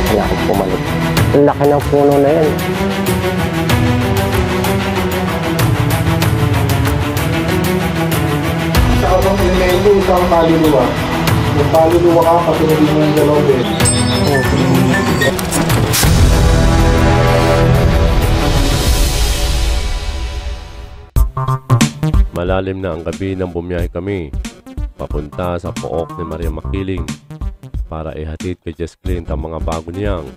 Kaya ako pumalik. Ang laki ng puno na yan. Sa kapag elemento, isang kaluluwa. Yung kaluluwa ka, patunodin mo yung dalawang beses. Malalim na ang gabi nang bumiyahe kami papunta sa pook ni Maria Makiling para ihatid kay Jess Clint ang mga bago niyang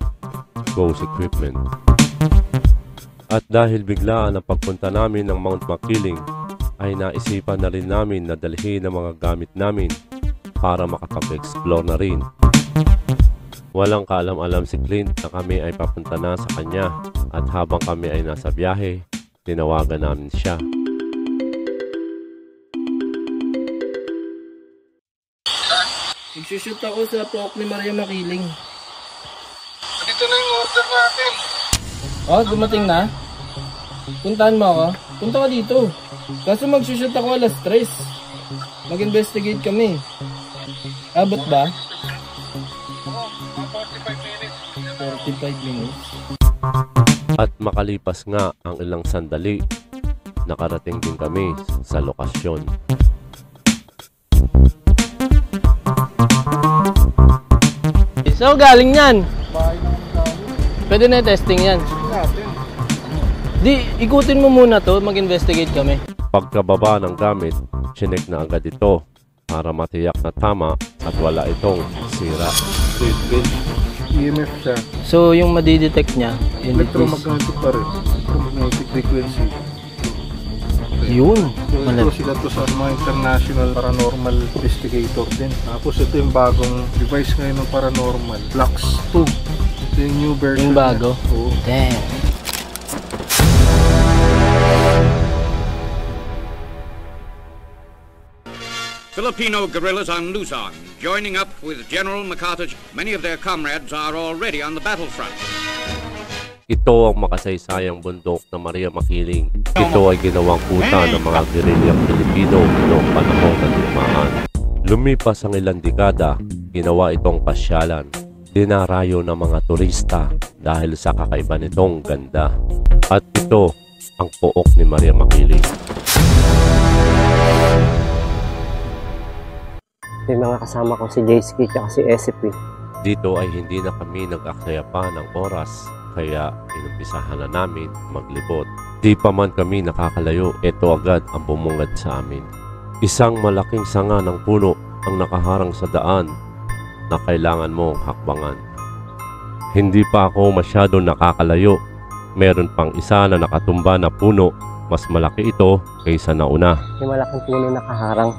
ghost equipment. At dahil biglaan ang pagpunta namin ng Mount Makiling, ay naisipan na rin namin na dalhin ang mga gamit namin para makapag-explore na rin. Walang kaalam-alam si Clint na kami ay papunta na sa kanya, at habang kami ay nasa biyahe, tinawagan namin siya. Nagsushoot ako sa pook ni Maria Makiling. Dito na yung order natin. Oh, dumating na? Puntahan mo ako? Punta ka dito. Kaso magsushoot ako alas 3. Mag-investigate kami. Abot ba? Oo, 45 minutes. 45 minutes. At makalipas nga ang ilang sandali, nakarating din kami sa lokasyon. So, galing yan. Pwede na testing yan. Di, ikutin mo muna to, mag-investigate kami. Pagkababa ng gamit, chinek na agad ito para matiyak na tama at wala itong sira. EMF siya. So, yung madidetect niya, Electromagnetic pa rin. Electromagnetic frequency. yun. Ito sila to sa mga international paranormal investigator din. Tapos ito yung bagong device ngayon ng paranormal. Flux 2. Ito yung new version. Yung bago? Oo. Damn. Filipino guerrillas on Luzon, joining up with General MacArthur. Many of their comrades are already on the battlefront. Ito ang makasaysayang bundok na Maria Makiling. Ito ay ginawang kuta ng mga gerilyang Pilipino noong panahon ng digmaan. Lumipas ang ilang dekada, ginawa itong pasyalan. Dinarayo ng mga turista dahil sa kakaiba nitong ganda. At ito ang pook ni Maria Makiling. Yung mga kasama ko si JSK at si SCP. Dito ay hindi na kami nag-aksaya pa ng oras, kaya inumpisahan na namin maglibot. Di pa man kami nakakalayo, ito agad ang bumungad sa amin. Isang malaking sanga ng puno ang nakaharang sa daan na kailangan mong hakbangan. Hindi pa ako masyado nakakalayo. Meron pang isa na nakatumba na puno. Mas malaki ito kaysa nauna. Yung malaking puno nakaharang.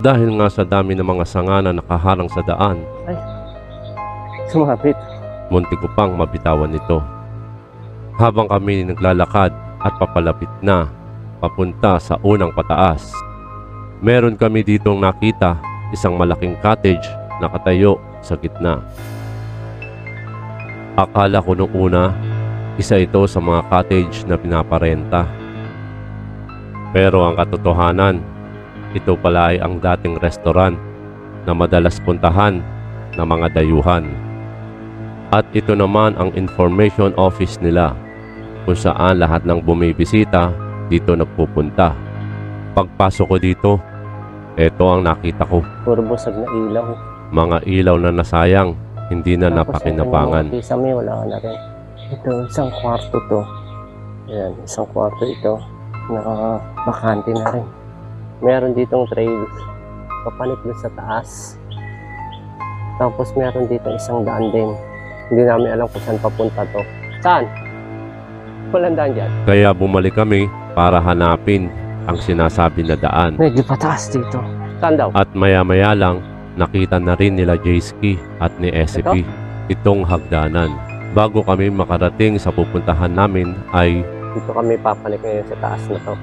Dahil nga sa dami ng mga sanga na nakaharang sa daan, Ay, sumapit. muntik ko pang mabitawan ito. Habang kami naglalakad at papalapit na papunta sa unang pataas, meron kami ditong nakita isang malaking cottage na nakatayo sa gitna. Akala ko nung una, isa ito sa mga cottage na pinaparenta. Pero ang katotohanan, ito pala ay ang dating restaurant na madalas puntahan ng mga dayuhan. At ito naman ang information office nila, kung saan lahat ng bumibisita dito nagpupunta. Pagpasok ko dito, ito ang nakita ko. Puro busag na ilaw. Mga ilaw na nasayang, hindi na napakinabangan. Tapos yung wala na rin. Ito, isang kwarto to. Ayan, isang kwarto ito. Nakabakante na rin. Meron ditong trails. Papanik doon sa taas. Tapos meron dito isang daan din. Hindi namin alam kung saan papunta to. Saan? Walang daan dyan. Kaya bumalik kami para hanapin ang sinasabi na daan. Medyo pataas dito. Saan daw? At maya-maya lang, nakita na rin nila Jayski at ni SCP itong hagdanan. Bago kami makarating sa pupuntahan namin ay Dito kami papanik ngayon sa taas na to.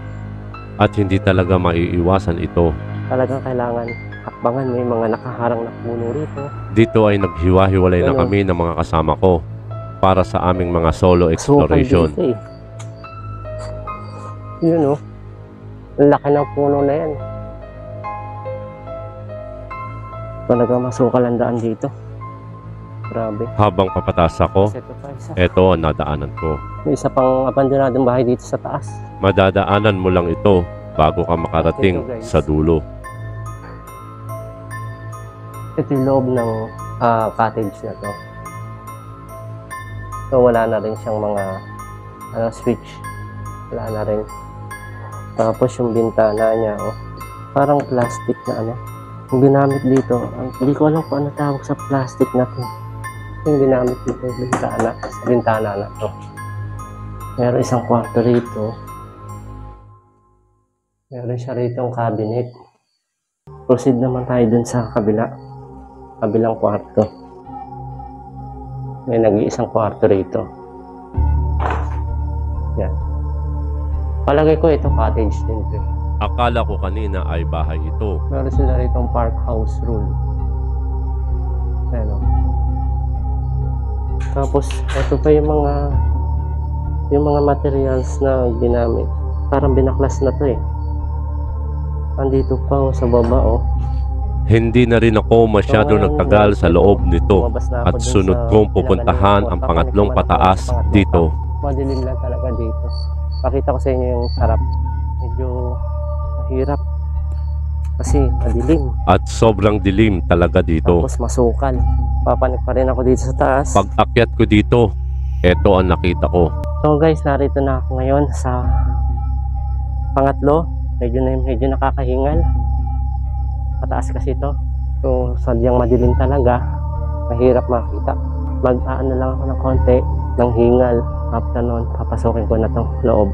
at hindi talaga maiiwasan ito. Talagang kailangan hakbangan. May mga nakaharang na puno rito. Dito ay naghiwa-hiwalay na kami ng mga kasama ko para sa aming mga solo exploration. Sukal dito eh. Yun oh. Ang laki ng puno na yan. Talaga masukal ang daan dito. Grabe. Habang papataas ako, Ito pa isa. eto ang nadaanan ko. May isa pang abandonadong bahay dito sa taas. Madadaanan mo lang ito bago ka makarating Ito, guys. sa dulo. Ito yung loob ng cottage na to. So wala na rin siyang mga switch. Wala na rin. Tapos yung bintana niya, oh, parang plastic na ano. Yung ginamit dito, hindi ko alam kung ano tawag sa plastic na to. Yung ginamit dito, bintana na to. Meron isang kwarto rito. Meron siya rito ang cabinet. Proceed naman tayo dun sa kabilang kwarto. May nag-iisang kwarto rito. Yan. Palagay ko ito cottage din to. Akala ko kanina ay bahay ito. Meron sila rito ang park house rule. Ano. Tapos ito pa yung mga materials na ginamit. Parang binaklas na to eh. Andito pa oh, sa baba oh. Hindi na rin ako masyado So, nagtagal sa loob nito Lumabas na ako at dun sunod sa kong pupuntahan pinakalimot. ang pangatlong Papanik naman ako pataas sa pangatlong dito. Madilim lang talaga dito. Pakita ko sa inyo yung sarap. Medyo mahirap. Kasi madilim. At sobrang dilim talaga dito. Tapos masukal. Papanik pa rin ako dito sa taas. Pag akyat ko dito, eto ang nakita ko. So guys, narito na ako ngayon sa pangatlo. Medyo nakakahingal. Pataas kasi ito. So sadyang madilim talaga. Mahirap makita. Mag-aano lang ako ng konti ng hingal. After nun, papasukin ko na itong loob.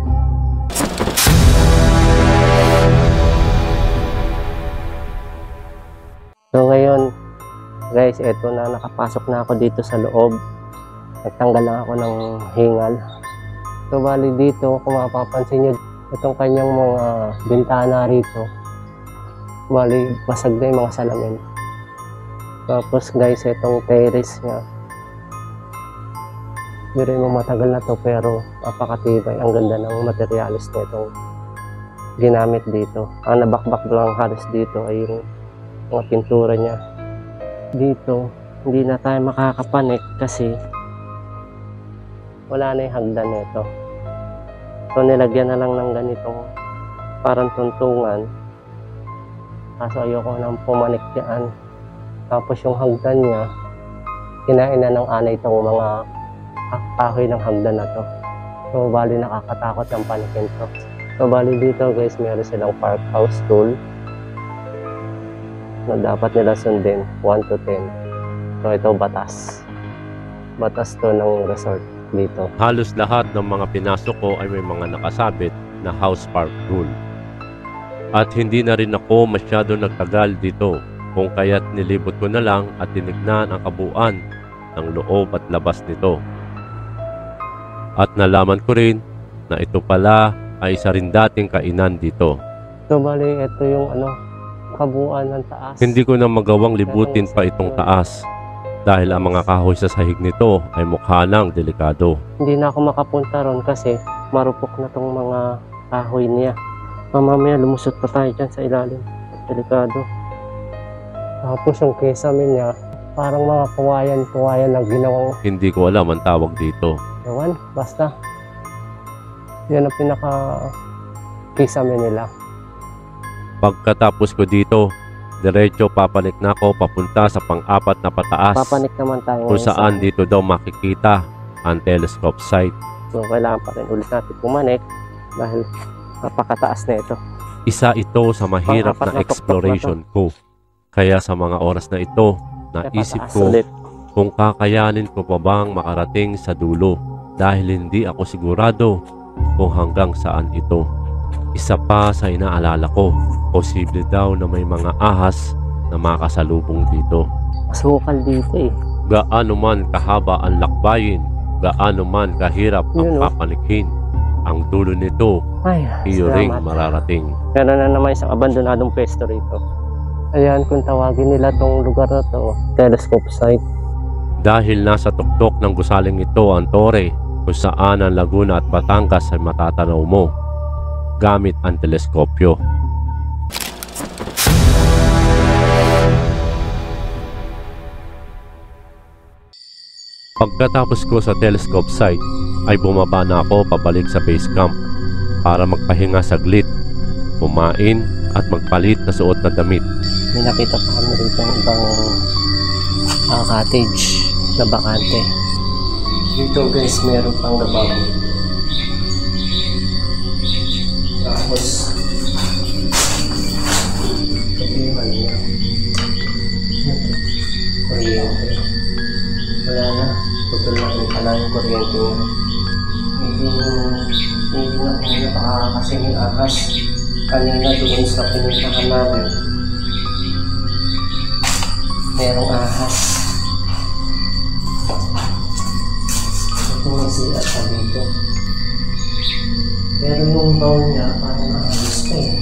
So ngayon, guys, eto na, nakapasok na ako dito sa loob. Nagtanggal lang ako ng hingal. So bali dito, kung mapapansin nyo, itong kanyang mga bintana rito, bali basag na yung mga salamin. Tapos guys, itong terrace niya, hindi rin mo matagal na to pero napakatibay. Ang ganda ng materialis na itong ginamit dito. Ang nabakbak lang halos dito ay yung mga pintura niya. Dito, hindi na tayo makakapanik kasi wala na yung hagdan nito. So nilagyan na lang ng ganitong parang tuntungan. Kaso ayoko nang pumanik yan. Tapos yung hagdan niya, kinain na ng anay itong mga kahoy ng hagdan na to. So bali nakakatakot yung panikin to. So bali dito guys, meron silang park house rule na dapat nila sundin 1 to 10. So ito batas. Batas to ng resort dito. Halos lahat ng mga pinasok ko ay may mga nakasabit na house park rule. At hindi na rin ako masyado nagtagal dito, kung kaya't nilibot ko na lang at tinignan ang kabuuan ng loob at labas nito. At nalaman ko rin na ito pala ay isa rin dating kainan dito. So bali ito yung kabuuan ng taas. Hindi ko na magawang libutin pa itong taas dahil ang mga kahoy sa sahig nito ay mukha nang delikado. Hindi na ako makapunta ron kasi marupok na tong mga kahoy niya. Mamaya lumusot pa tayo dyan sa ilalim. Delikado. Tapos yung kesame niya, parang mga kawayan na ginawang Hindi ko alam ang tawag dito. ewan. Basta yan ang pinaka kesame nila. Pagkatapos ko dito, diretso papanik na ako papunta sa pang-apat na pataas Papanik naman tayo kung ngayon saan dito daw makikita ang telescope site. So kailangan pa rin ulit natin pumanik dahil napakataas na ito. Isa ito sa mahirap Pang-apat na na tuktok exploration ko. Kaya sa mga oras na ito, naisip Napataas ko ulit. kung kakayanin ko pa bang makarating sa dulo dahil hindi ako sigurado kung hanggang saan ito. Isa pa sa inaalala ko, posible daw na may mga ahas na makasalubong dito. Masukal dito eh. Gaano man kahaba ang lakbayin, gaano man kahirap ang Yun, oh. papanikin, ang dulo nito Ay, iyo ring salamat. mararating. Meron na naman isang abandonadong pwesto rito. Ayan, kung tawagin nila tong lugar na to, telescope site. Dahil nasa tuktok ng gusaling ito ang tore kung saan ang Laguna at Batangas ay matatanaw mo gamit ang teleskopyo. Pagkatapos ko sa telescope site ay bumaba na ako pabalik sa base camp para magpahinga saglit, kumain at magpalit na suot na damit. May nakita pa kami rito ng ibang cottage na bakante. Dito guys, meron pang lababo. Tapos ito yung ano niya. Kuryente. Wala na. Putol na rin pala yung kuryente niya. Hindi na kung napakakasing yung ahas. Kanina doon sa pinuntahan namin, merong ahas. Ito may sila pa dito. Pero yung bowl niya parang nakalis pa eh.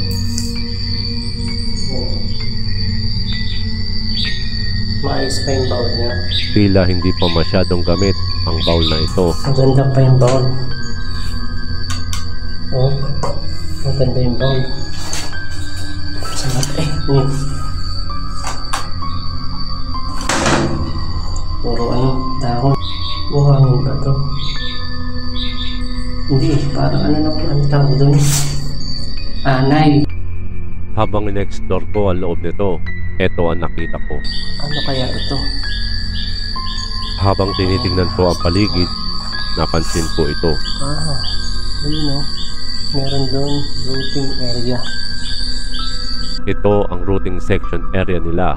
Maayos pa yung bowl niya. Tila hindi pa masyadong gamit ang bowl na ito. Maganda pa yung bowl. Oh, maganda yung bowl. Sarap eh. Puro ano, dahon. Buhangin ba to? Hindi, parang ano na po ang tawag doon. Anay. Habang in-explore ko ang loob nito, ito ang nakita ko. Ano kaya ito? Habang tinitingnan ko ang paligid, napansin ko ito. Ayun o. Meron doon, routing area. Ito ang routing section area nila.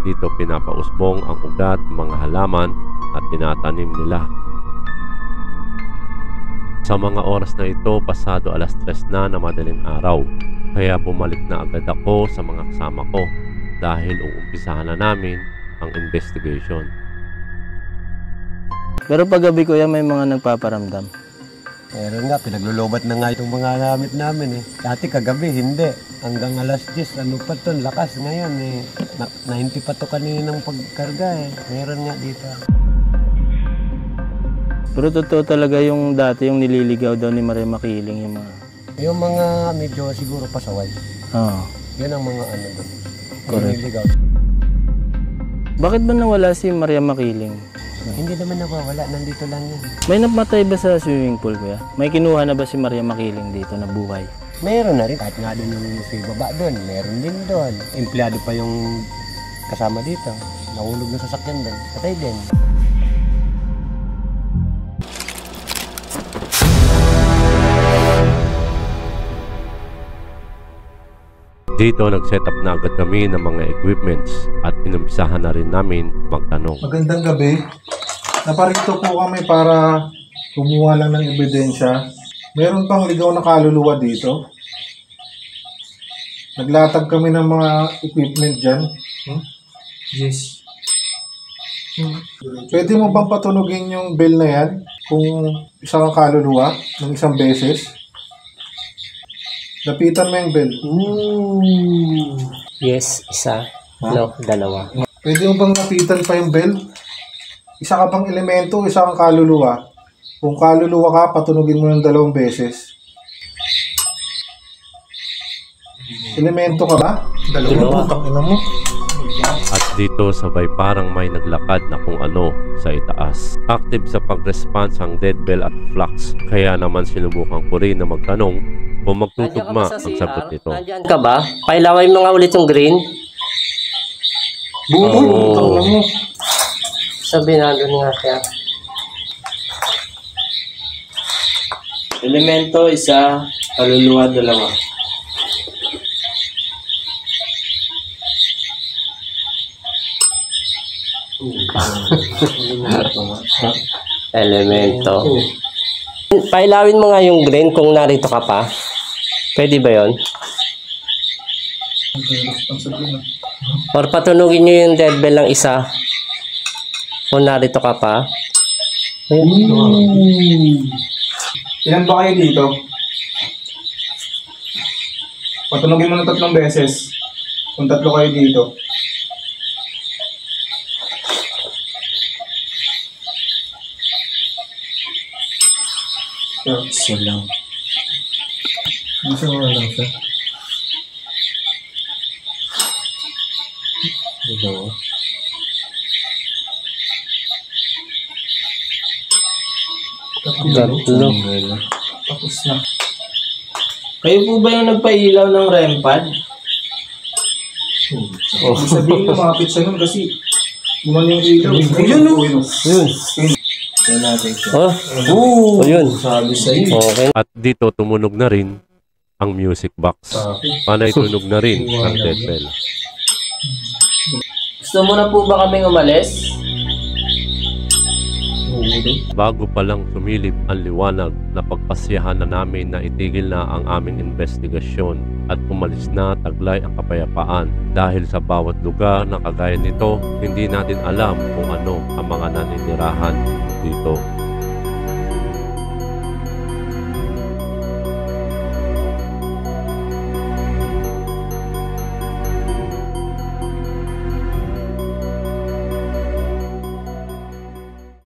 Dito pinapausbong ang ugat, mga halaman at tinatanim nila. Sa mga oras na ito, pasado 3:00 na madaling araw. Kaya bumalik na agad ako sa mga kasama ko dahil uumpisahan na namin ang investigation. Pero paggabi kuya may mga nagpaparamdam. Meron nga, pinaglulubat na nga itong mga gamit namin eh. Dati kagabi, hindi. Hanggang 10:00, ano pa to, lakas ngayon eh. 90 pa to kaninang pagkarga eh. Meron nga dito. Pero totoo talaga yung dati yung nililigaw daw ni Maria Makiling yung mga... Yung mga medyo siguro pasaway. Oo. Yan ang mga ano doon. Correct. Nililigaw. Bakit ba nawala si Maria Makiling? Hindi naman nawawala, nandito lang yan. May namatay ba sa swimming pool kuya? May kinuha na ba si Maria Makiling dito na buhay? Meron na rin. Kahit nga doon yung si baba doon, meron din doon. Empleyado pa yung kasama dito. Nahulog na sasakyan doon. Patay din. Dito nag-set up na agad kami ng mga equipments at inumpisahan na rin namin magtanong. Magandang gabi. Naparito po kami para kumuha lang ng ebidensya. Meron bang ligaw na kaluluwa dito? Naglatag kami ng mga equipment dyan. Yes. Pwede mo bang patunugin yung bell na yan kung isang kaluluwa ng isang beses? Lapitan mo yung bell. Yes, isa. No, dalawa. Pwede mo bang lapitan pa yung bell? Isa ka bang elemento, isa kang kaluluwa. Kung kaluluwa ka, patunugin mo ng 2 beses. Elemento ka ba? Dalawa. Ina mo. At dito sabay parang may naglakad na kung ano sa itaas. Active sa pag-response ang dead bell at flux. Kaya naman sinubukan ko rin na magtanong kung magtutugma ang sagot nito. Nandiyan ka ba? Pailaway mo nga ulit yung green. Ina mo. Sabi na doon nga siya. Elemento, isa. Kaluluwa, dalawa. Elemento. Pailawin mo nga yung green kung narito ka pa. Pwede ba yon? Or patunugin nyo yung dead bell ng isa kung narito ka pa. Ilan ba kayo dito? Patunogin mo ng 3 beses. Kung 3 kayo dito. Isa lang. Isa mo na lang siya. Dalawa. Tatlo. Tapos na. Kayo po ba yung nagpailaw ng REM pad? Sabihin lumapit siya nun kasi gumano yung ilaw. Ayun o! Yun. Ito natin siya. Oh, yun. Sabi sa'yo. Okay. At dito tumunog na rin ang music box. Panay tunog na rin ang death bell. Gusto mo na po ba kaming umalis? Bago pa lang sumilip ang liwanag, napagpasyahan na namin na itigil na ang aming investigasyon at umalis na taglay ang kapayapaan dahil sa bawat lugar na kagaya nito, hindi natin alam kung ano ang mga naninirahan dito.